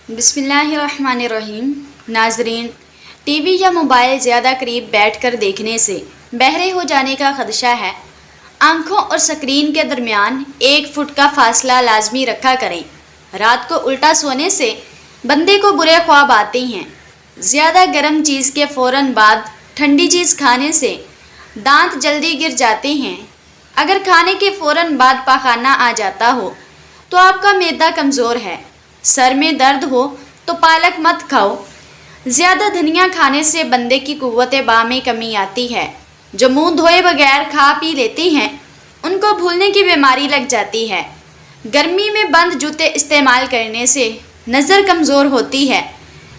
بسم اللہ الرحمن الرحیم۔ ناظرین، ٹی وی یا موبائل زیادہ قریب بیٹھ کر دیکھنے سے بہرے ہو جانے کا خدشہ ہے۔ آنکھوں اور سکرین کے درمیان 1 فٹ کا فاصلہ لازمی رکھا کریں۔ رات کو الٹا سونے سے بندے کو برے خواب آتے ہیں۔ زیادہ گرم چیز کے فوراً بعد ٹھنڈی چیز کھانے سے دانت جلدی گر جاتے ہیں۔ اگر کھانے کے فوراً بعد پاخانہ آ جاتا ہو تو آپ کا معدہ کمزور ہے۔ سر میں درد ہو تو پالک مت کھاؤ۔ زیادہ دھنیا کھانے سے بندے کی قوت باہ میں کمی آتی ہے۔ جو منہ دھوئے بغیر کھا پی لیتے ہیں ان کو بھولنے کی بیماری لگ جاتی ہے۔ گرمی میں بند جوتے استعمال کرنے سے نظر کمزور ہوتی ہے۔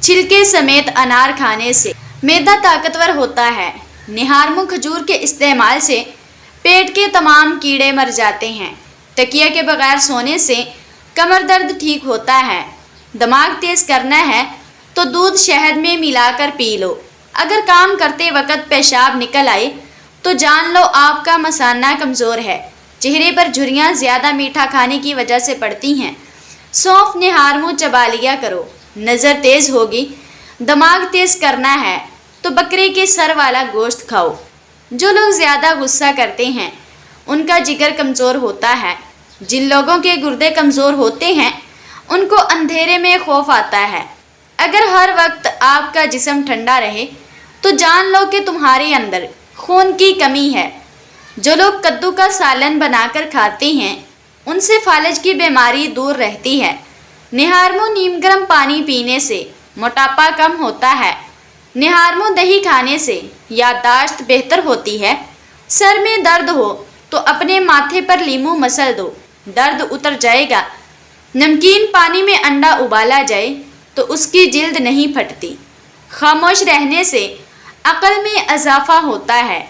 چھلکے سمیت انار کھانے سے معدہ طاقتور ہوتا ہے۔ نہار منہ کھجور کے استعمال سے پیٹ کے تمام کیڑے مر جاتے ہیں۔ تکیہ کے بغیر سونے سے کمر درد ٹھیک ہوتا ہے۔ دماغ تیز کرنا ہے تو دودھ شہد میں ملا کر پی لو۔ اگر کام کرتے وقت پیشاب نکل آئے تو جان لو آپ کا مثانہ کمزور ہے۔ چہرے پر جھریاں زیادہ میٹھا کھانے کی وجہ سے پڑتی ہیں۔ سونف نہار منہ چبا لیا کرو، نظر تیز ہوگی۔ دماغ تیز کرنا ہے تو بکرے کے سر والا گوشت کھاؤ۔ جو لوگ زیادہ غصہ کرتے ہیں ان کا جگر کمزور ہوتا ہے۔ جن لوگوں کے گردے کمزور ہوتے ہیں ان کو اندھیرے میں خوف آتا ہے۔ اگر ہر وقت آپ کا جسم ٹھنڈا رہے تو جان لو کہ تمہارے اندر خون کی کمی ہے۔ جو لوگ کدو کا سالن بنا کر کھاتے ہیں ان سے فالج کی بیماری دور رہتی ہے۔ نہار منہ نیم گرم پانی پینے سے موٹاپا کم ہوتا ہے۔ نہار منہ دہی کھانے سے یادداشت بہتر ہوتی ہے۔ سر میں درد ہو تو اپنے ماتھے پر لیموں مسل دو، درد اتر جائے گا۔ نمکین پانی میں انڈا ابالا جائے تو اس کی جلد نہیں پھٹتی۔ خاموش رہنے سے عقل میں اضافہ ہوتا ہے۔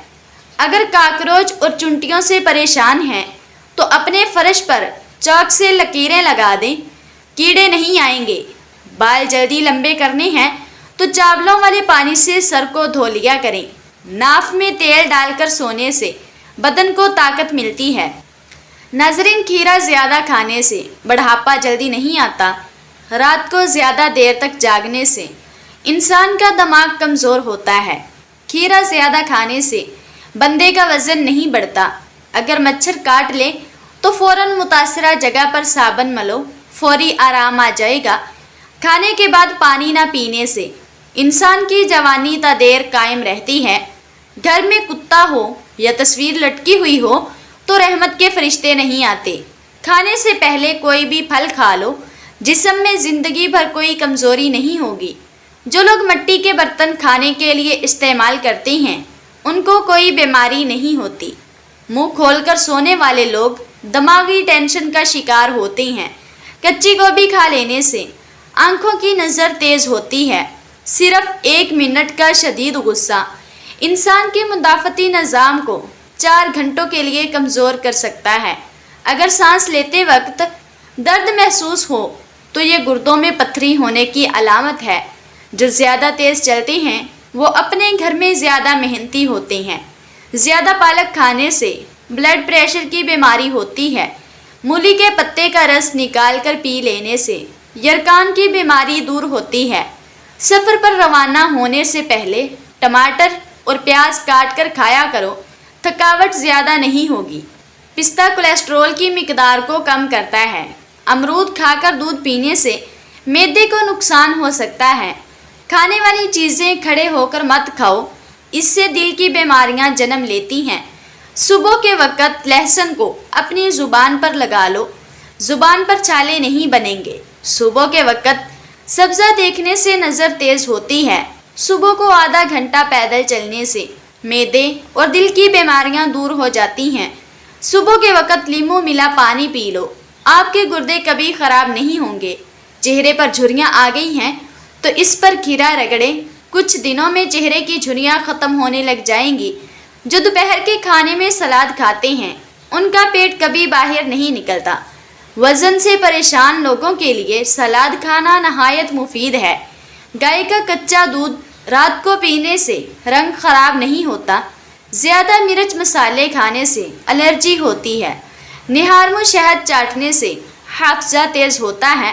اگر کاکروچ اور چونٹیوں سے پریشان ہیں تو اپنے فرش پر چاک سے لکیریں لگا دیں، کیڑے نہیں آئیں گے۔ بال جلدی لمبے کرنے ہیں تو چاولوں والے پانی سے سر کو دھو لیا کریں۔ ناف میں تیل ڈال کر سونے سے بدن کو طاقت ملتی ہے۔ ناظرین، کھیرا زیادہ کھانے سے بڑھاپا جلدی نہیں آتا۔ رات کو زیادہ دیر تک جاگنے سے انسان کا دماغ کمزور ہوتا ہے۔ کھیرا زیادہ کھانے سے بندے کا وزن نہیں بڑھتا۔ اگر مچھر کاٹ لے تو فوراً متاثرہ جگہ پر صابن ملو، فوری آرام آ جائے گا۔ کھانے کے بعد پانی نہ پینے سے انسان کی جوانی تا دیر قائم رہتی ہے۔ گھر میں کتا ہو یا تصویر لٹکی ہوئی ہو تو رحمت کے فرشتے نہیں آتے۔ کھانے سے پہلے کوئی بھی پھل کھا لو، جسم میں زندگی بھر کوئی کمزوری نہیں ہوگی۔ جو لوگ مٹی کے برتن کھانے کے لیے استعمال کرتے ہیں ان کو کوئی بیماری نہیں ہوتی۔ منہ کھول کر سونے والے لوگ دماغی ٹینشن کا شکار ہوتے ہیں۔ کچی گوبھی کھا لینے سے آنکھوں کی نظر تیز ہوتی ہے۔ صرف 1 منٹ کا شدید غصہ انسان کے مدافعتی نظام کو 4 گھنٹوں کے لیے کمزور کر سکتا ہے۔ اگر سانس لیتے وقت درد محسوس ہو تو یہ گردوں میں پتھری ہونے کی علامت ہے۔ جو زیادہ تیز چلتے ہیں وہ اپنے گھر میں زیادہ محنتی ہوتے ہیں۔ زیادہ پالک کھانے سے بلڈ پریشر کی بیماری ہوتی ہے۔ مولی کے پتے کا رس نکال کر پی لینے سے یرقان کی بیماری دور ہوتی ہے۔ سفر پر روانہ ہونے سے پہلے ٹماٹر اور پیاز کاٹ کر کھایا کرو، تھکاوٹ زیادہ نہیں ہوگی۔ پستہ کولیسٹرول کی مقدار کو کم کرتا ہے۔ امرود کھا کر دودھ پینے سے معدے کو نقصان ہو سکتا ہے۔ کھانے والی چیزیں کھڑے ہو کر مت کھاؤ، اس سے دل کی بیماریاں جنم لیتی ہیں۔ صبح کے وقت لہسن کو اپنی زبان پر لگا لو، زبان پر چھالے نہیں بنیں گے۔ صبح کے وقت سبزہ دیکھنے سے نظر تیز ہوتی ہے۔ صبح کو آدھا گھنٹہ پیدل چلنے سے معدے اور دل کی بیماریاں دور ہو جاتی ہیں۔ صبح کے وقت لیموں ملا پانی پی لو، آپ کے گردے کبھی خراب نہیں ہوں گے۔ چہرے پر جھریاں آ گئی ہیں تو اس پر کھیرا رگڑیں، کچھ دنوں میں چہرے کی جھریاں ختم ہونے لگ جائیں گی۔ جو دوپہر کے کھانے میں سلاد کھاتے ہیں ان کا پیٹ کبھی باہر نہیں نکلتا۔ وزن سے پریشان لوگوں کے لیے سلاد کھانا نہایت مفید ہے۔ گائے کا کچا دودھ رات کو پینے سے رنگ خراب نہیں ہوتا۔ زیادہ مرچ مسالے کھانے سے الرجی ہوتی ہے۔ نہار منہ شہد چاٹنے سے حافظہ تیز ہوتا ہے۔